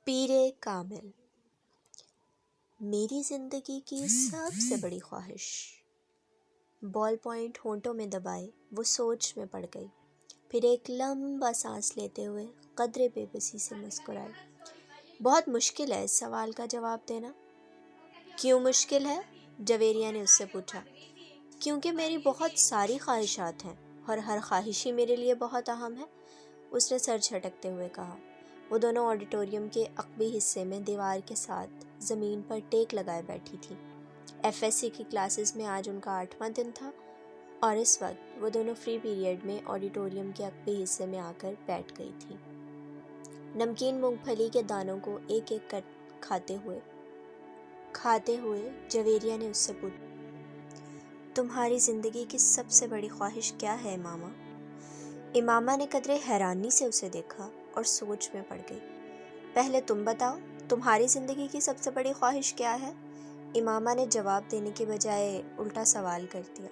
پیرے کامل۔ میری زندگی کی سب سے بڑی خواہش۔ بال پوائنٹ ہونٹوں میں دبائے وہ سوچ میں پڑ گئی، پھر ایک لمبا سانس لیتے ہوئے قدرے بے بسی سے مسکرائی۔ بہت مشکل ہے اس سوال کا جواب دینا۔ کیوں مشکل ہے؟ جویریہ نے اس سے پوچھا۔ کیونکہ میری بہت ساری خواہشات ہیں اور ہر خواہش ہی میرے لیے بہت اہم ہے، اس نے سر جھٹکتے ہوئے کہا۔ وہ دونوں آڈیٹوریم کے عقبی حصے میں دیوار کے ساتھ زمین پر ٹیک لگائے بیٹھی تھی۔ ایف ایس سی کی کلاسز میں آج ان کا 8واں دن تھا اور اس وقت وہ دونوں فری پیریڈ میں آڈیٹوریم کے عقبی حصے میں آ کر بیٹھ گئی تھی۔ نمکین مونگ پھلی کے دانوں کو ایک ایک کر کھاتے ہوئے جویریہ نے اس سے پوچھا، تمہاری زندگی کی سب سے بڑی خواہش کیا ہے امامہ؟ امامہ نے قدرے حیرانی سے اسے دیکھا اور سوچ میں پڑ گئی۔ پہلے تم بتاؤ، تمہاری زندگی کی سب سے بڑی خواہش کیا ہے؟ امامہ نے جواب دینے کے بجائے الٹا سوال کر دیا۔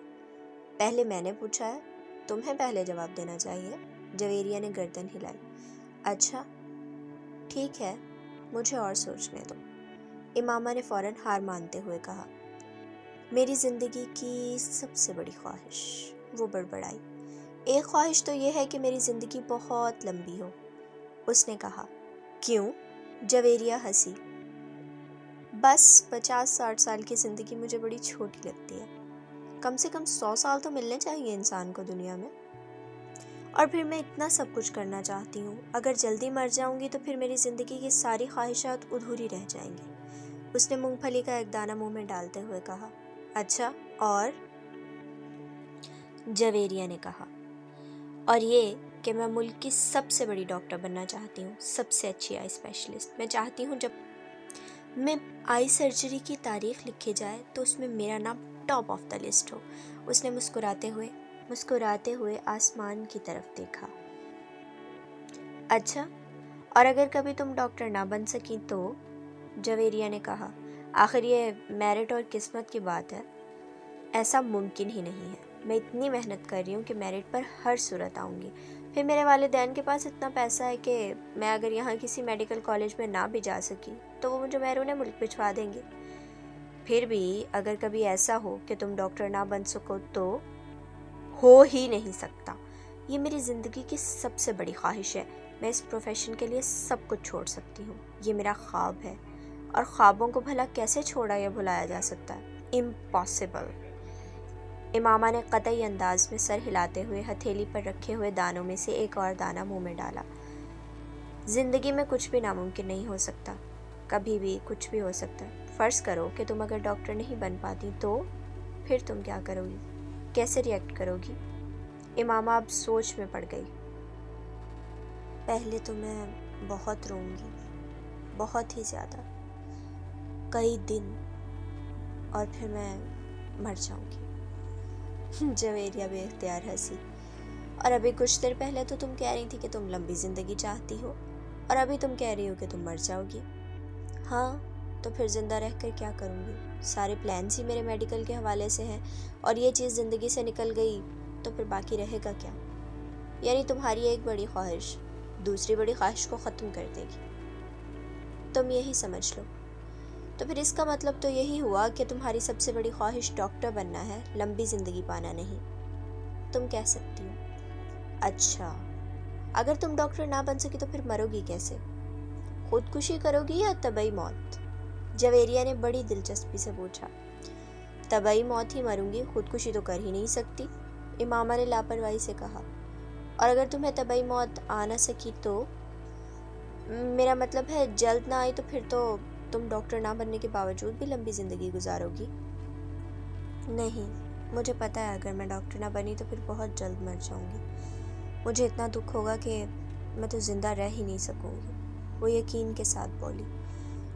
پہلے میں نے پوچھا ہے، تمہیں پہلے جواب دینا چاہیے، جویریہ نے گردن ہلائی۔ اچھا ٹھیک ہے، مجھے اور سوچنے دو، امامہ نے فوراً ہار مانتے ہوئے کہا۔ میری زندگی کی سب سے بڑی خواہش، وہ بڑبڑائی۔ ایک خواہش تو یہ ہے کہ میری زندگی بہت لمبی ہو، اس نے کہا۔ کیوں؟ جویریہ ہنسی۔ بس 50-60 سال کی زندگی مجھے بڑی چھوٹی لگتی ہے، کم سے کم 100 سال تو ملنے چاہیے انسان کو دنیا میں، اور پھر میں اتنا سب کچھ کرنا چاہتی ہوں۔ اگر جلدی مر جاؤں گی تو پھر میری زندگی کی ساری خواہشات ادھوری رہ جائیں گی، اس نے مونگ پھلی کا ایک دانہ منہ میں ڈالتے ہوئے کہا۔ اچھا اور؟ جویریہ نے کہا۔ اور یہ کہ میں ملک کی سب سے بڑی ڈاکٹر بننا چاہتی ہوں، سب سے اچھی آئی اسپیشلسٹ۔ میں چاہتی ہوں جب میں آئی سرجری کی تاریخ لکھی جائے تو اس میں میرا نام ٹاپ آف دا لسٹ ہو، اس نے مسکراتے ہوئے آسمان کی طرف دیکھا۔ اچھا اور اگر کبھی تم ڈاکٹر نہ بن سکی تو؟ جویریہ نے کہا۔ آخر یہ میرٹ اور قسمت کی بات ہے، ایسا ممکن ہی نہیں ہے۔ میں اتنی محنت کر رہی ہوں کہ میرٹ پر ہر صورت آؤں گی، پھر میرے والدین کے پاس اتنا پیسہ ہے کہ میں اگر یہاں کسی میڈیکل کالج میں نہ بھی جا سکی تو وہ مجھے بیرون ملک بھجوا دیں گے۔ پھر بھی اگر کبھی ایسا ہو کہ تم ڈاکٹر نہ بن سکو تو؟ ہو ہی نہیں سکتا، یہ میری زندگی کی سب سے بڑی خواہش ہے۔ میں اس پروفیشن کے لیے سب کچھ چھوڑ سکتی ہوں، یہ میرا خواب ہے، اور خوابوں کو بھلا کیسے چھوڑا یا بھلایا جا سکتا ہے؟ امپاسبل، امامہ نے قطعی انداز میں سر ہلاتے ہوئے ہتھیلی پر رکھے ہوئے دانوں میں سے ایک اور دانہ منہ میں ڈالا۔ زندگی میں کچھ بھی ناممکن نہیں ہو سکتا، کبھی بھی کچھ بھی ہو سکتا ہے۔ فرض کرو کہ تم اگر ڈاکٹر نہیں بن پاتی تو پھر تم کیا کرو گی؟ کیسے ریئیکٹ کرو گی؟ امامہ اب سوچ میں پڑ گئی۔ پہلے تو میں بہت روں گی، بہت ہی زیادہ، کئی دن، اور پھر میں مر جاؤں گی۔ جویریہ بے اختیار ہنسی۔ اور ابھی کچھ دیر پہلے تو تم کہہ رہی تھی کہ تم لمبی زندگی چاہتی ہو، اور ابھی تم کہہ رہی ہو کہ تم مر جاؤ گی۔ ہاں تو پھر زندہ رہ کر کیا کروں گی؟ سارے پلانس ہی میرے میڈیکل کے حوالے سے ہیں، اور یہ چیز زندگی سے نکل گئی تو پھر باقی رہے گا کیا؟ یعنی تمہاری ایک بڑی خواہش دوسری بڑی خواہش کو ختم کر دے گی، تم یہی سمجھ لو۔ تو پھر اس کا مطلب تو یہی ہوا کہ تمہاری سب سے بڑی خواہش ڈاکٹر بننا ہے، لمبی زندگی پانا نہیں، تم کہہ سکتی ہو۔ اچھا اگر تم ڈاکٹر نہ بن سکی تو پھر مرو گی کیسے؟ خودکشی کرو گی یا طبعی موت؟ جویریہ نے بڑی دلچسپی سے پوچھا۔ طبعی موت ہی مروں گی، خودکشی تو کر ہی نہیں سکتی، امامہ نے لاپرواہی سے کہا۔ اور اگر تمہیں طبعی موت آ نہ سکی تو؟ میرا مطلب ہے جلد نہ آئی تو پھر تو تم ڈاکٹر نہ بننے کے باوجود بھی لمبی زندگی گزارو گی۔ نہیں، مجھے پتہ ہے اگر میں ڈاکٹر نہ بنی تو پھر بہت جلد مر جاؤں گی، مجھے اتنا دکھ ہوگا کہ میں تو زندہ رہ ہی نہیں سکوں گی، وہ یقین کے ساتھ بولی۔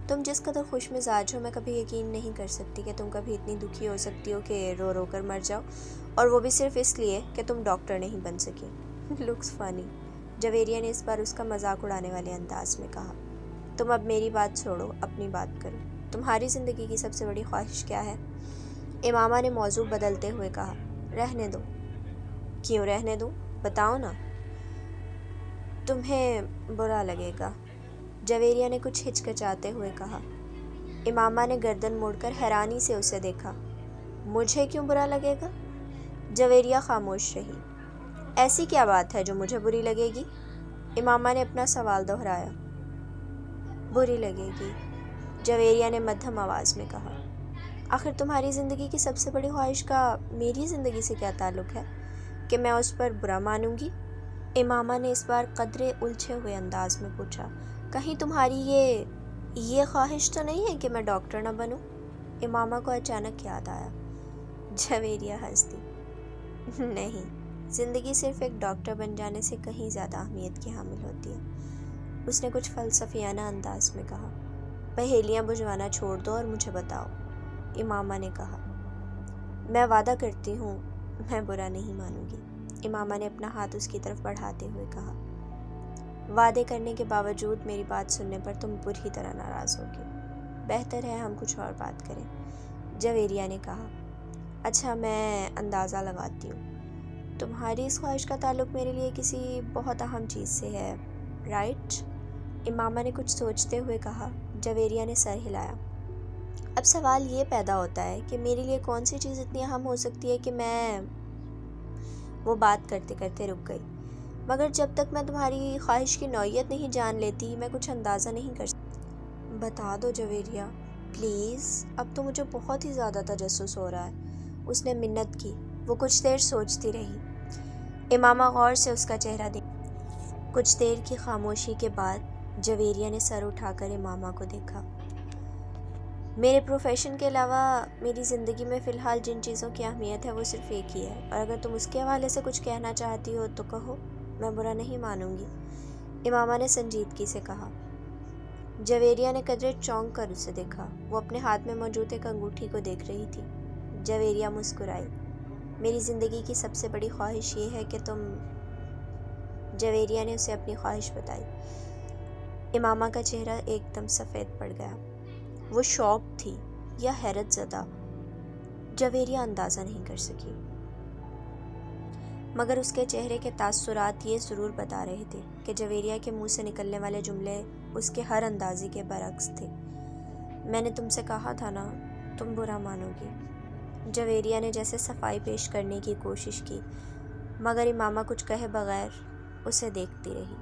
تم جس قدر خوش مزاج ہو، میں کبھی یقین نہیں کر سکتی کہ تم کبھی اتنی دکھی ہو سکتی ہو کہ رو رو کر مر جاؤ، اور وہ بھی صرف اس لیے کہ تم ڈاکٹر نہیں بن سکی۔ لکس فنی، جویریہ نے اس بار اس کا مذاق اڑانے والے انداز میں کہا۔ تم اب میری بات چھوڑو، اپنی بات کرو، تمہاری زندگی کی سب سے بڑی خواہش کیا ہے؟ امامہ نے موضوع بدلتے ہوئے کہا۔ رہنے دو۔ کیوں رہنے دوں؟ بتاؤ نا۔ تمہیں برا لگے گا، جویریہ نے کچھ ہچکچاتے ہوئے کہا۔ امامہ نے گردن موڑ کر حیرانی سے اسے دیکھا۔ مجھے کیوں برا لگے گا؟ جویریہ خاموش رہی۔ ایسی کیا بات ہے جو مجھے بری لگے گی؟ امامہ نے اپنا سوال دہرایا۔ بری لگے گی، جویریہ نے مدھم آواز میں کہا۔ آخر تمہاری زندگی کی سب سے بڑی خواہش کا میری زندگی سے کیا تعلق ہے کہ میں اس پر برا مانوں گی؟ امامہ نے اس بار قدرے الجھے ہوئے انداز میں پوچھا۔ کہیں تمہاری یہ خواہش تو نہیں ہے کہ میں ڈاکٹر نہ بنوں؟ امامہ کو اچانک یاد آیا۔ جویریہ ہنس دی۔ نہیں، زندگی صرف ایک ڈاکٹر بن جانے سے کہیں زیادہ اہمیت کی حامل ہوتی ہے، اس نے کچھ فلسفیانہ انداز میں کہا۔ پہیلیاں بجھوانا چھوڑ دو اور مجھے بتاؤ، امامہ نے کہا۔ میں وعدہ کرتی ہوں میں برا نہیں مانوں گی، امامہ نے اپنا ہاتھ اس کی طرف بڑھاتے ہوئے کہا۔ وعدے کرنے کے باوجود میری بات سننے پر تم بری طرح ناراض ہوگی، بہتر ہے ہم کچھ اور بات کریں، جویریہ نے کہا۔ اچھا، میں اندازہ لگاتی ہوں، تمہاری اس خواہش کا تعلق میرے لیے کسی بہت اہم چیز سے ہے، رائٹ؟ امامہ نے کچھ سوچتے ہوئے کہا۔ جویریہ نے سر ہلایا۔ اب سوال یہ پیدا ہوتا ہے کہ میرے لیے کون سی چیز اتنی اہم ہو سکتی ہے کہ میں… وہ بات کرتے کرتے رک گئی۔ مگر جب تک میں تمہاری خواہش کی نوعیت نہیں جان لیتی میں کچھ اندازہ نہیں کر سکتی۔ بتا دو جویریہ، پلیز، اب تو مجھے بہت ہی زیادہ تجسس ہو رہا ہے، اس نے منت کی۔ وہ کچھ دیر سوچتی رہی۔ امامہ غور سے اس کا چہرہ دیکھا۔ کچھ دیر کی خاموشی کے بعد جویریہ نے سر اٹھا کر امامہ کو دیکھا۔ میرے پروفیشن کے علاوہ میری زندگی میں فی الحال جن چیزوں کی اہمیت ہے وہ صرف ایک ہی ہے، اور اگر تم اس کے حوالے سے کچھ کہنا چاہتی ہو تو کہو، میں برا نہیں مانوں گی، امامہ نے سنجیدگی سے کہا۔ جویریہ نے قدرے چونک کر اسے دیکھا۔ وہ اپنے ہاتھ میں موجود ایک انگوٹھی کو دیکھ رہی تھی۔ جویریہ مسکرائی۔ میری زندگی کی سب سے بڑی خواہش یہ ہے کہ تم… جویریہ نے اسے اپنی خواہش بتائی۔ امامہ کا چہرہ ایک دم سفید پڑ گیا۔ وہ شوق تھی یا حیرت زدہ، جویریہ اندازہ نہیں کر سکی، مگر اس کے چہرے کے تاثرات یہ ضرور بتا رہے تھے کہ جویریہ کے منہ سے نکلنے والے جملے اس کے ہر اندازے کے برعکس تھے۔ میں نے تم سے کہا تھا نا، تم برا مانو گی، جویریہ نے جیسے صفائی پیش کرنے کی کوشش کی، مگر امامہ کچھ کہے بغیر اسے دیکھتی رہی۔